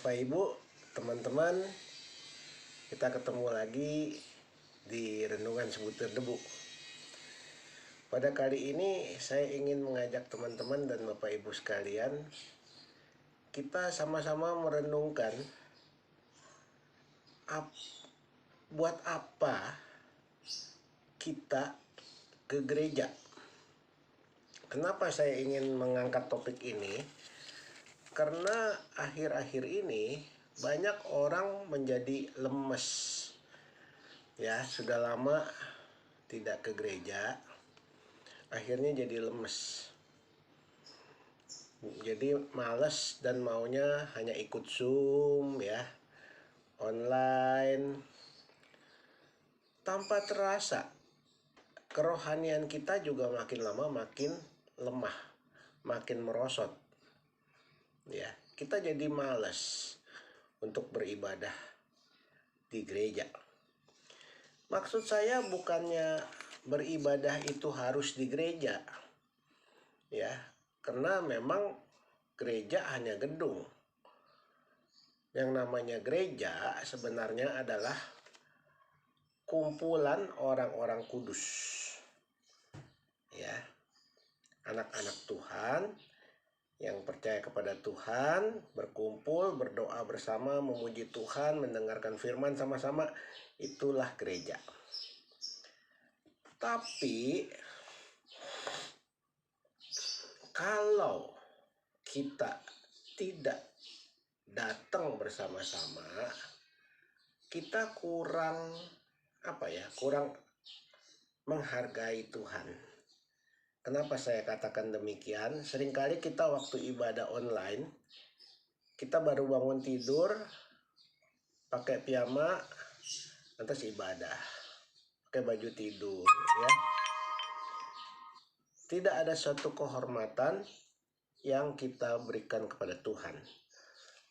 Bapak Ibu, teman-teman, kita ketemu lagi di Renungan Sebutir Debu. Pada kali ini saya ingin mengajak teman-teman dan Bapak Ibu sekalian, kita sama-sama merenungkan buat apa kita ke gereja. Kenapa saya ingin mengangkat topik ini? Karena akhir-akhir ini banyak orang menjadi lemes. Ya, sudah lama tidak ke gereja, akhirnya jadi lemes. Jadi males dan maunya hanya ikut Zoom ya, online. Tanpa terasa, kerohanian kita juga makin lama makin lemah, makin merosot. Ya, kita jadi malas untuk beribadah di gereja. Maksud saya bukannya beribadah itu harus di gereja. Ya, karena memang gereja hanya gedung. Yang namanya gereja sebenarnya adalah kumpulan orang-orang kudus. Ya. Anak-anak Tuhan yang percaya kepada Tuhan, berkumpul, berdoa bersama, memuji Tuhan, mendengarkan firman sama-sama, itulah gereja. Tapi kalau kita tidak datang bersama-sama, kita kurang menghargai Tuhan. Kenapa saya katakan demikian? Seringkali kita waktu ibadah online, kita baru bangun tidur, pakai piyama, lantas ibadah, pakai baju tidur, ya. Tidak ada suatu kehormatan yang kita berikan kepada Tuhan.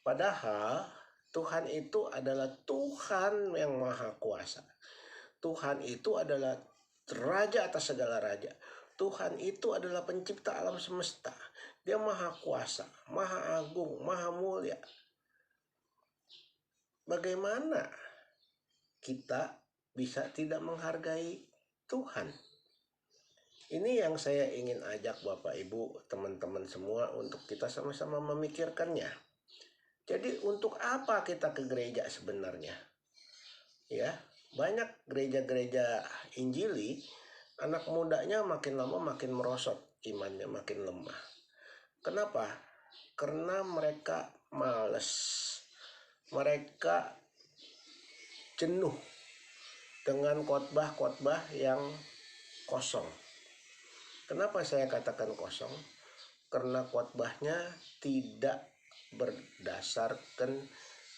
Padahal Tuhan itu adalah Tuhan yang maha kuasa. Tuhan itu adalah raja atas segala raja. Tuhan itu adalah pencipta alam semesta. Dia maha kuasa, maha agung, maha mulia. Bagaimana kita bisa tidak menghargai Tuhan? Ini yang saya ingin ajak Bapak Ibu, teman-teman semua untuk kita sama-sama memikirkannya. Jadi untuk apa kita ke gereja sebenarnya? Ya, banyak gereja-gereja Injili, anak mudanya makin lama makin merosot, imannya makin lemah. Kenapa? Karena mereka malas. Mereka jenuh dengan khotbah-khotbah yang kosong. Kenapa saya katakan kosong? Karena khotbahnya tidak berdasarkan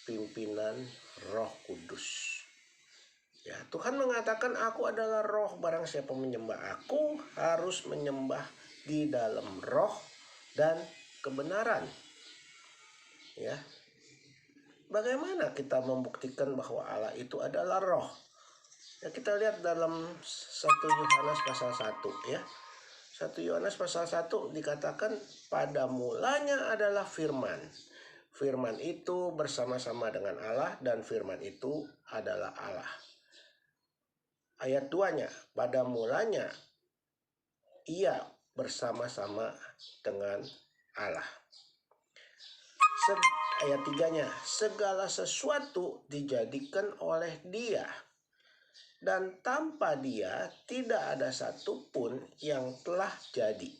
pimpinan Roh Kudus. Ya, Tuhan mengatakan, aku adalah roh, barang siapa menyembah aku harus menyembah di dalam roh dan kebenaran. Ya. Bagaimana kita membuktikan bahwa Allah itu adalah roh? Ya, kita lihat dalam 1 Yohanes pasal 1 ya. 1 Yohanes pasal 1 dikatakan pada mulanya adalah firman. Firman itu bersama-sama dengan Allah dan firman itu adalah Allah. Ayat 2-nya, pada mulanya ia bersama-sama dengan Allah. Ayat 3-nya, segala sesuatu dijadikan oleh Dia, dan tanpa Dia tidak ada satupun yang telah jadi.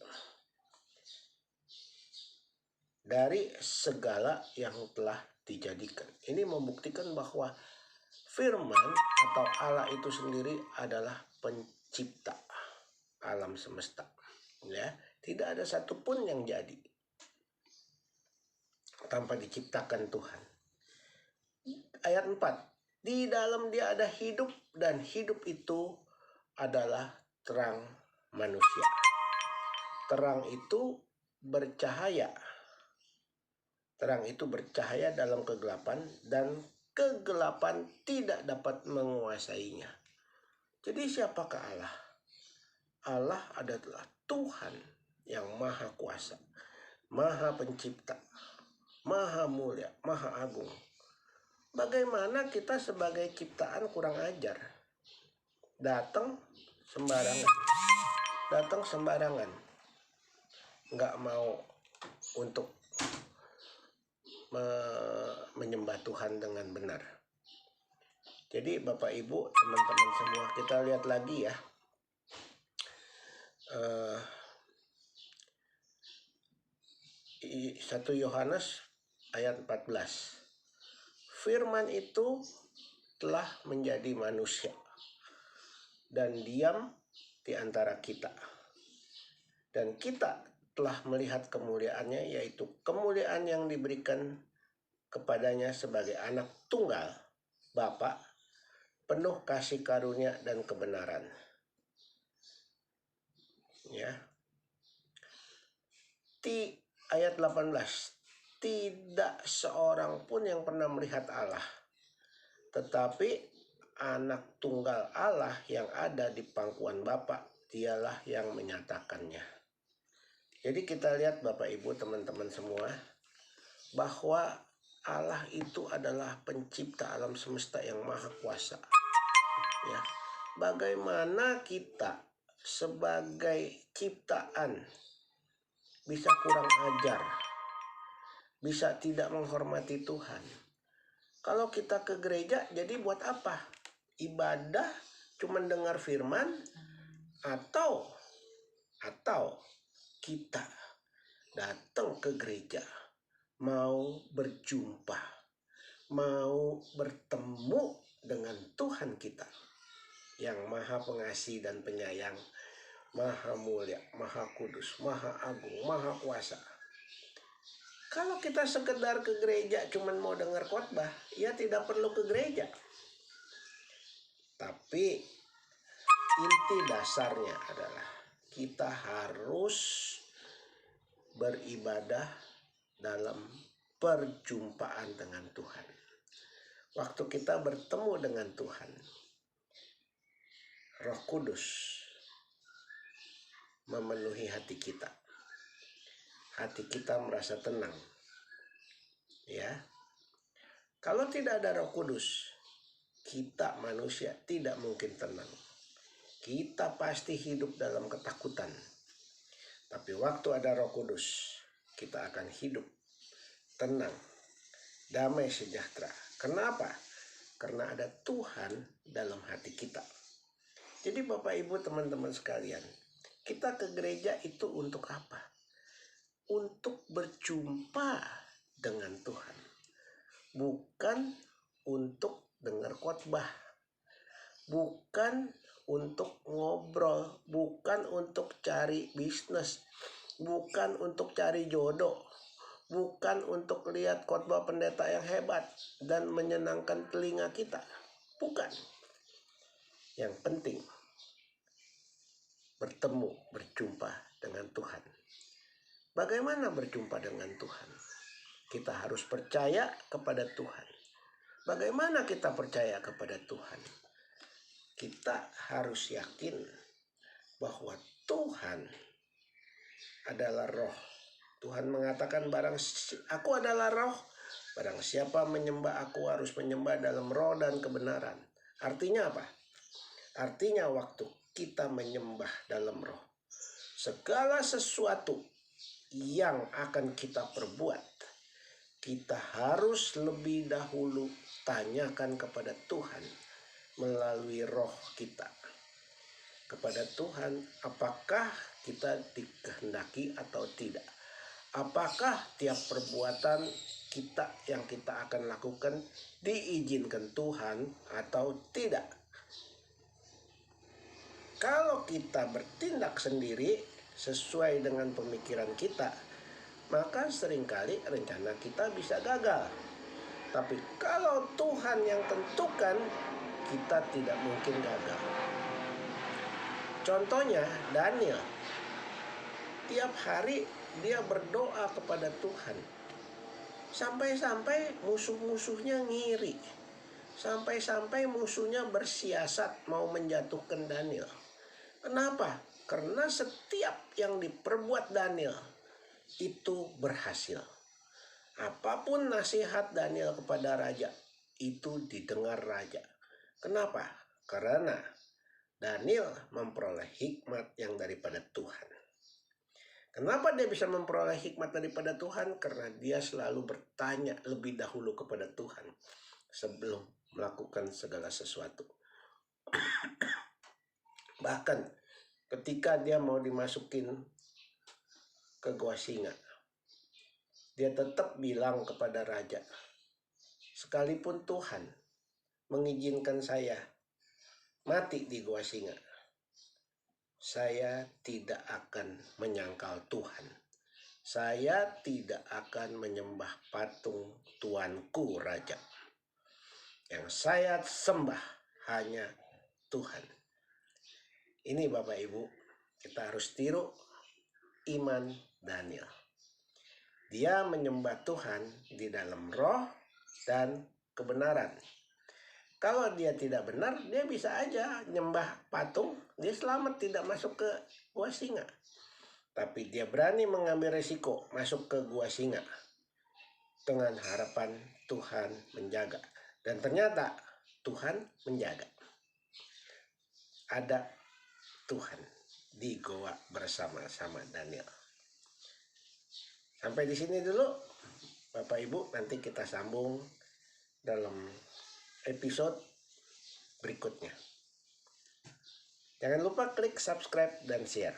Dari segala yang telah dijadikan. Ini membuktikan bahwa firman atau Allah itu sendiri adalah pencipta alam semesta. Ya, tidak ada satupun yang jadi tanpa diciptakan Tuhan. Ayat 4. Di dalam Dia ada hidup dan hidup itu adalah terang manusia. Terang itu bercahaya. Terang itu bercahaya dalam kegelapan dan kegelapan tidak dapat menguasainya. Jadi siapakah Allah? Allah adalah Tuhan yang maha kuasa, maha pencipta. maha mulia, maha agung. Bagaimana kita sebagai ciptaan kurang ajar? Datang sembarangan. Nggak mau untuk menyembah Tuhan dengan benar. Jadi Bapak Ibu, teman-teman semua, kita lihat lagi ya. 1 Yohanes ayat 14. Firman itu telah menjadi manusia dan diam di antara kita. Dan kita telah melihat kemuliaannya, yaitu kemuliaan yang diberikan kepadanya sebagai anak tunggal Bapa, penuh kasih karunia dan kebenaran. Ya. Ayat 18. Tidak seorang pun yang pernah melihat Allah, tetapi anak tunggal Allah yang ada di pangkuan Bapa, dialah yang menyatakannya. Jadi kita lihat Bapak Ibu, teman-teman semua, bahwa Allah itu adalah pencipta alam semesta yang maha kuasa. Ya. Bagaimana kita sebagai ciptaan bisa kurang ajar, bisa tidak menghormati Tuhan? Kalau kita ke gereja, jadi buat apa? Ibadah, cuma dengar firman, atau kita datang ke gereja mau berjumpa, mau bertemu dengan Tuhan kita yang maha pengasih dan penyayang, maha mulia, maha kudus, maha agung, maha kuasa. Kalau kita sekedar ke gereja cuma mau dengar khotbah, ya tidak perlu ke gereja. Tapi inti dasarnya adalah kita harus beribadah dalam perjumpaan dengan Tuhan. Waktu kita bertemu dengan Tuhan, Roh Kudus memenuhi hati kita. Hati kita merasa tenang. Ya. Kalau tidak ada Roh Kudus, kita manusia tidak mungkin tenang. Kita pasti hidup dalam ketakutan. Tapi waktu ada Roh Kudus, kita akan hidup tenang, damai sejahtera. Kenapa? Karena ada Tuhan dalam hati kita. Jadi Bapak Ibu, teman-teman sekalian, kita ke gereja itu untuk apa? Untuk berjumpa dengan Tuhan. Bukan untuk dengar khotbah. Bukan untuk ngobrol, bukan untuk cari bisnis, bukan untuk cari jodoh, bukan untuk lihat khotbah pendeta yang hebat dan menyenangkan telinga kita. Bukan. Yang penting bertemu, berjumpa dengan Tuhan. Bagaimana berjumpa dengan Tuhan? Kita harus percaya kepada Tuhan. Bagaimana kita percaya kepada Tuhan? Kita harus yakin bahwa Tuhan adalah roh. Tuhan mengatakan aku adalah roh, barang siapa menyembah aku harus menyembah dalam roh dan kebenaran. Artinya apa? Artinya waktu kita menyembah dalam roh, segala sesuatu yang akan kita perbuat, kita harus lebih dahulu tanyakan kepada Tuhan melalui roh kita. Kepada Tuhan, apakah kita dikehendaki atau tidak? Apakah tiap perbuatan kita yang kita akan lakukan diizinkan Tuhan atau tidak? Kalau kita bertindak sendiri sesuai dengan pemikiran kita, maka seringkali rencana kita bisa gagal. Tapi kalau Tuhan yang tentukan, kita tidak mungkin gagal. Contohnya Daniel, tiap hari dia berdoa kepada Tuhan. Sampai-sampai musuh-musuhnya ngiri. Sampai-sampai musuhnya bersiasat mau menjatuhkan Daniel. Kenapa? Karena setiap yang diperbuat Daniel itu berhasil. Apapun nasihat Daniel kepada raja, itu didengar raja. Kenapa? Karena Daniel memperoleh hikmat yang daripada Tuhan. Kenapa dia bisa memperoleh hikmat daripada Tuhan? Karena dia selalu bertanya lebih dahulu kepada Tuhan sebelum melakukan segala sesuatu. Bahkan ketika dia mau dimasukin ke gua singa, dia tetap bilang kepada raja, sekalipun Tuhan mengizinkan saya mati di gua singa, saya tidak akan menyangkal Tuhan. Saya tidak akan menyembah patung tuanku raja. Yang saya sembah hanya Tuhan. Ini Bapak Ibu, kita harus tiru iman Daniel. Dia menyembah Tuhan di dalam roh dan kebenaran. Kalau dia tidak benar, dia bisa aja nyembah patung, dia selamat tidak masuk ke gua singa. Tapi dia berani mengambil resiko masuk ke gua singa dengan harapan Tuhan menjaga. Dan ternyata Tuhan menjaga. Ada Tuhan di goa bersama-sama Daniel. Sampai di sini dulu Bapak Ibu, nanti kita sambung dalam episode berikutnya. Jangan lupa klik subscribe dan share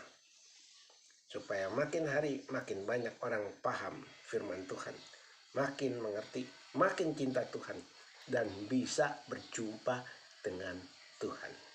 supaya makin hari makin banyak orang paham firman Tuhan, makin mengerti, makin cinta Tuhan, dan bisa berjumpa dengan Tuhan.